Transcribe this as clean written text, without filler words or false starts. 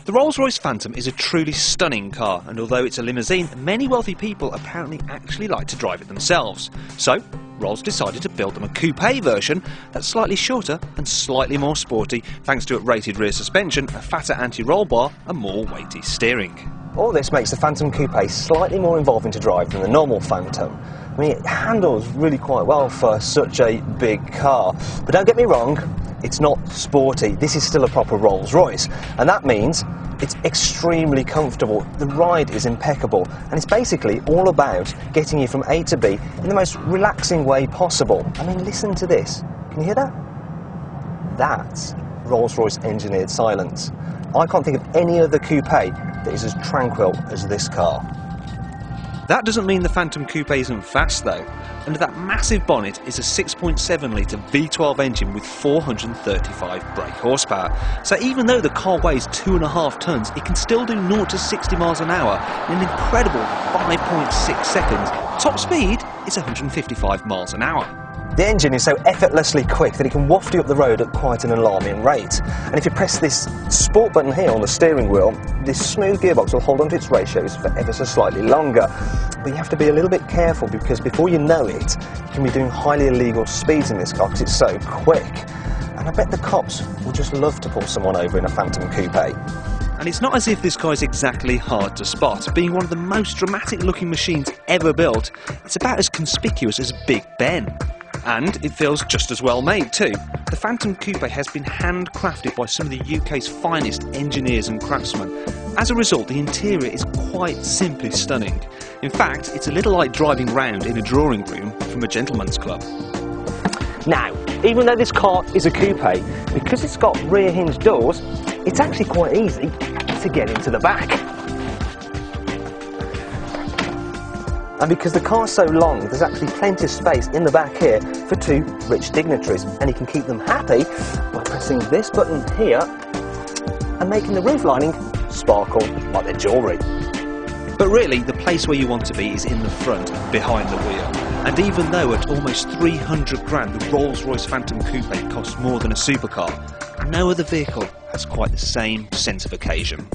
The Rolls-Royce Phantom is a truly stunning car, and although it's a limousine, many wealthy people apparently actually like to drive it themselves. So, Rolls decided to build them a coupe version that's slightly shorter and slightly more sporty, thanks to a rated rear suspension, a fatter anti-roll bar and more weighty steering. All this makes the Phantom Coupe slightly more involving to drive than the normal Phantom. I mean, it handles really quite well for such a big car. But don't get me wrong, it's not sporty. This is still a proper Rolls-Royce, and that means it's extremely comfortable. The ride is impeccable, and it's basically all about getting you from A to B in the most relaxing way possible. I mean, listen to this. Can you hear that? That's Rolls-Royce engineered silence. I can't think of any other coupe that is as tranquil as this car. That doesn't mean the Phantom Coupe isn't fast though. Under that massive bonnet is a 6.7 litre V12 engine with 435 brake horsepower. So even though the car weighs 2.5 tonnes, it can still do 0 to 60 miles an hour in an incredible 5.6 seconds. Top speed is 155 miles an hour. The engine is so effortlessly quick that it can waft you up the road at quite an alarming rate. And if you press this sport button here on the steering wheel, this smooth gearbox will hold onto its ratios for ever so slightly longer. But you have to be a little bit careful, because before you know it, you can be doing highly illegal speeds in this car because it's so quick. And I bet the cops will just love to pull someone over in a Phantom Coupe. And it's not as if this car is exactly hard to spot. Being one of the most dramatic looking machines ever built, it's about as conspicuous as Big Ben. And it feels just as well made too. The Phantom Coupe has been handcrafted by some of the UK's finest engineers and craftsmen. As a result, the interior is quite simply stunning. In fact, it's a little like driving round in a drawing room from a gentleman's club. Now, even though this car is a coupe, because it's got rear hinge doors, it's actually quite easy to get into the back. And because the car's so long, there's actually plenty of space in the back here for two rich dignitaries, and you can keep them happy by pressing this button here and making the roof lining sparkle like their jewellery. But really, the place where you want to be is in the front, behind the wheel. And even though at almost 300 grand the Rolls-Royce Phantom Coupe costs more than a supercar, no other vehicle has quite the same sense of occasion.